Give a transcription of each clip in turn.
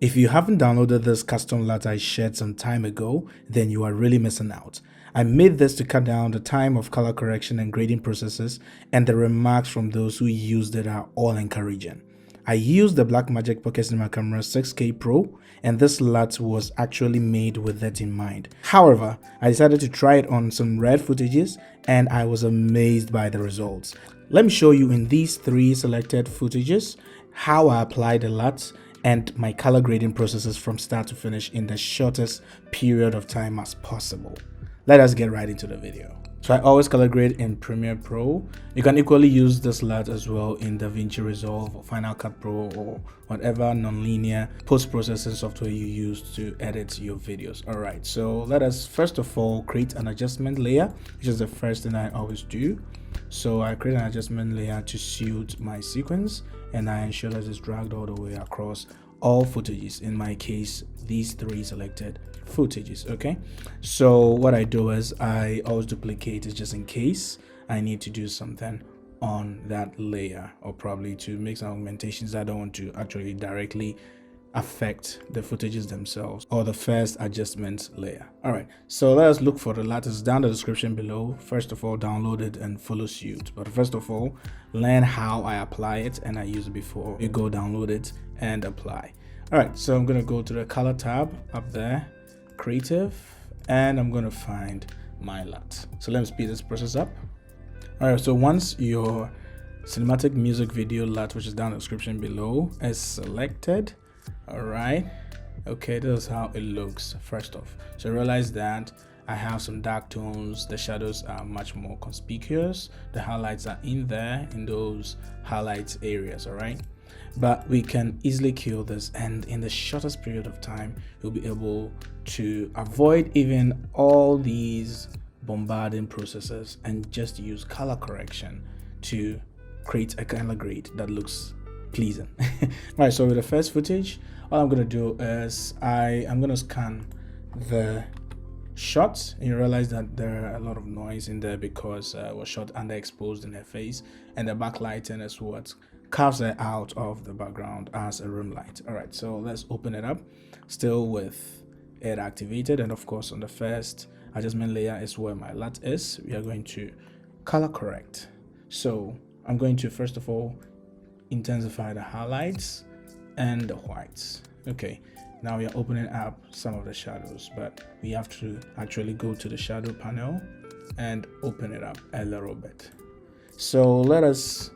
If you haven't downloaded this custom LUT I shared some time ago, then you are really missing out. I made this to cut down the time of color correction and grading processes, and the remarks from those who used it are all encouraging. I used the Blackmagic Pocket Cinema Camera 6K Pro, and this LUT was actually made with that in mind. However, I decided to try it on some red footages, and I was amazed by the results. Let me show you in these 3 selected footages how I applied the LUT and my color grading processes from start to finish in the shortest period of time as possible. Let us get right into the video. So I always color grade in Premiere Pro. You can equally use this LUT as well in DaVinci Resolve or Final Cut Pro or whatever nonlinear post-processing software you use to edit your videos. Alright, so let us first of all create an adjustment layer, which is the first thing I always do. So I create an adjustment layer to suit my sequence, and I ensure that it's dragged all the way across all footages. In my case, these 3 selected footages. Okay, so what I do is I always duplicate it just in case I need to do something on that layer, or probably to make some augmentations that I don't want to actually directly affect the footages themselves or the first adjustment layer. All right, so let us look for the latest down the description below. First of all, download it and follow suit, but first of all, learn how I apply it, and I use it before you go download it and apply. All right, so I'm going to go to the color tab up there, creative, and I'm going to find my LUT. So let me speed this process up. All right, so once your cinematic music video LUT, which is down the description below, is selected, all right, okay, this is how it looks first off. So realize that I have some dark tones, the shadows are much more conspicuous, the highlights are in there in those highlights areas. All right, but we can easily kill this, and in the shortest period of time you'll be able to avoid even all these bombarding processes and just use color correction to create a color grade that looks pleasing. Right, so with the first footage, all I'm going to do is I'm going to scan the shots, and you realize that there are a lot of noise in there because it was shot underexposed in her face, and the backlighting is what carves her out of the background as a room light. All right, so let's open it up, still with it activated, and of course on the first adjustment layer is where my LUT is. We are going to color correct. So I'm going to first of all intensify the highlights and the whites. Okay, now we are opening up some of the shadows, but we have to actually go to the shadow panel and open it up a little bit. So let us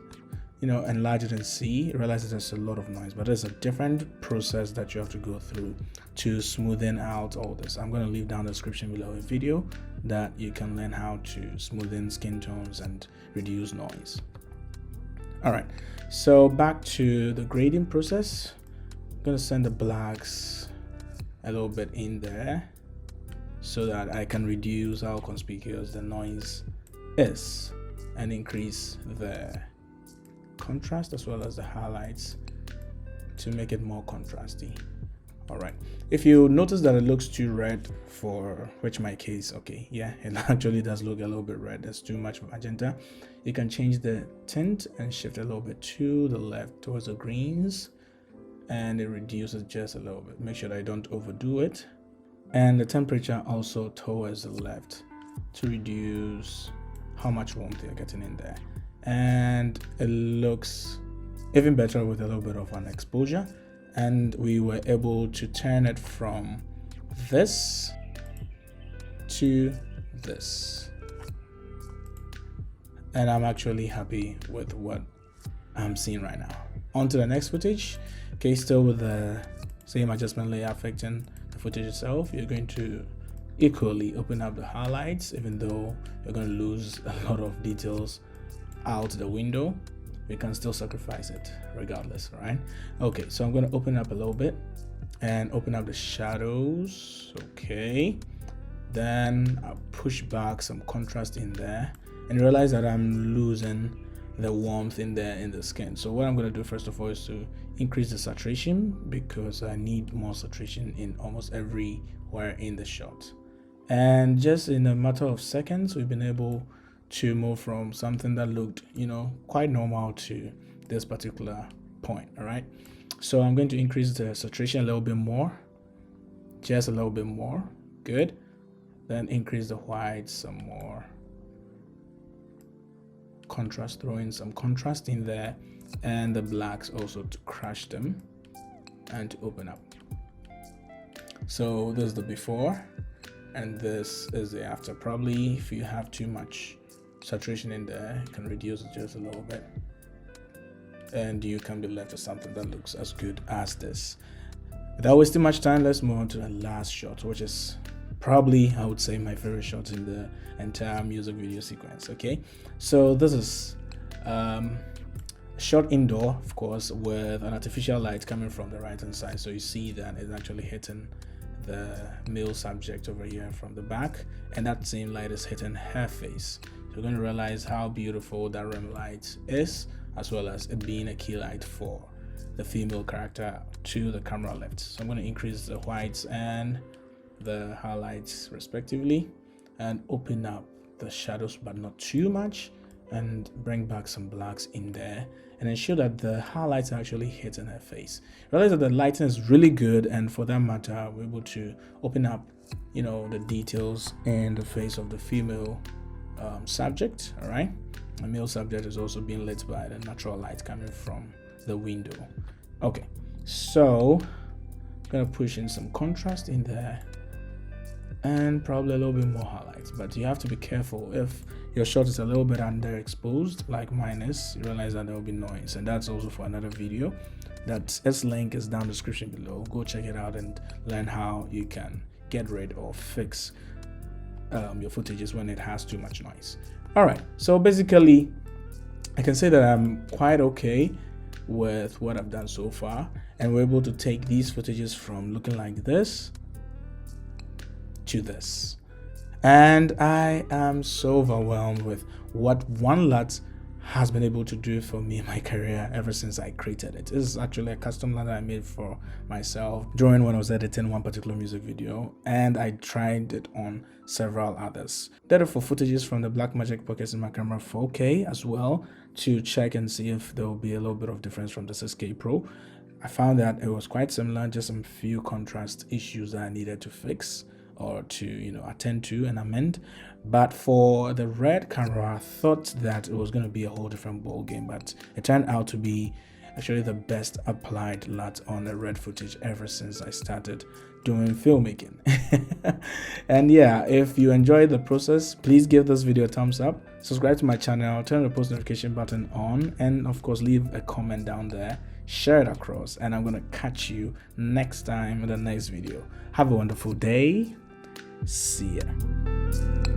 enlarge it and see. Realize that there's a lot of noise, but there's a different process that you have to go through to smoothen out all this. I'm going to leave down the description below a video that you can learn how to smoothen skin tones and reduce noise. All right, so back to the grading process. I'm going to send the blacks a little bit in there so that I can reduce how conspicuous the noise is and increase the contrast as well as the highlights to make it more contrasty. All right, if you notice that it looks too red, for which my case, okay, yeah, it actually does look a little bit red, there's too much magenta, you can change the tint and shift a little bit to the left towards the greens, and it reduces just a little bit. Make sure that I don't overdo it, and the temperature also towards the left to reduce how much warmth you're getting in there. And it looks even better with a little bit of an exposure, and we were able to turn it from this to this, and I'm actually happy with what I'm seeing right now. On to the next footage. Okay, still with the same adjustment layer affecting the footage itself, you're going to equally open up the highlights, even though you're going to lose a lot of details out the window. We can still sacrifice it regardless, right? Okay, so I'm going to open up a little bit and open up the shadows. Okay, then I'll push back some contrast in there and realize that I'm losing the warmth in there in the skin. So what I'm going to do first of all is to increase the saturation, because I need more saturation in almost everywhere in the shot. And just in a matter of seconds, we've been able to move from something that looked quite normal to this particular point. All right, So I'm going to increase the saturation a little bit more, just a little bit more. Good. Then increase the white some more. Contrast, throw in some contrast in there, and the blacks also to crush them and to open up. So this is the before and this is the after. Probably if you have too much saturation in there, you can reduce it just a little bit and you can be left with something that looks as good as this. Without wasting much time, let's move on to the last shot, which is probably, I would say, my favorite shot in the entire music video sequence. Okay, so this is shot indoor, of course, with an artificial light coming from the right hand side. So you see that it's actually hitting the male subject over here from the back, and that same light is hitting her face. So you're going to realize how beautiful that rim light is, as well as it being a key light for the female character to the camera left. So I'm going to increase the whites and the highlights respectively and open up the shadows, but not too much, and bring back some blacks in there and ensure that the highlights are actually hitting her face. Realize that the lighting is really good, and for that matter, we're able to open up, you know, the details in the face of the female subject. All right, the male subject is also being lit by the natural light coming from the window. Okay, so I'm gonna push in some contrast in there and probably a little bit more highlights, but you have to be careful. If your shot is a little bit underexposed like mine is, you realize that there will be noise, and that's also for another video. That its link is down in the description below. Go check it out and learn how you can get rid or fix your footages when it has too much noise. All right, so basically I can say that I'm quite okay with what I've done so far, and we're able to take these footages from looking like this to this, and I am so overwhelmed with what one LUT has been able to do for me in my career ever since I created it. This is actually a custom LUT I made for myself during when I was editing one particular music video, and I tried it on several others. Did it for footages from the Blackmagic Pocket Cinema Camera 4K as well, to check and see if there will be a little bit of difference from the 6K Pro. I found that it was quite similar, just some few contrast issues that I needed to fix or to, you know, attend to and amend. But for the Red camera, I thought that it was going to be a whole different ball game, but it turned out to be actually the best applied LUT on the Red footage ever since I started doing filmmaking. And yeah, if you enjoyed the process, please give this video a thumbs up, subscribe to my channel, turn the post notification button on, and of course leave a comment down there, share it across, and I'm going to catch you next time in the next video. Have a wonderful day. See ya.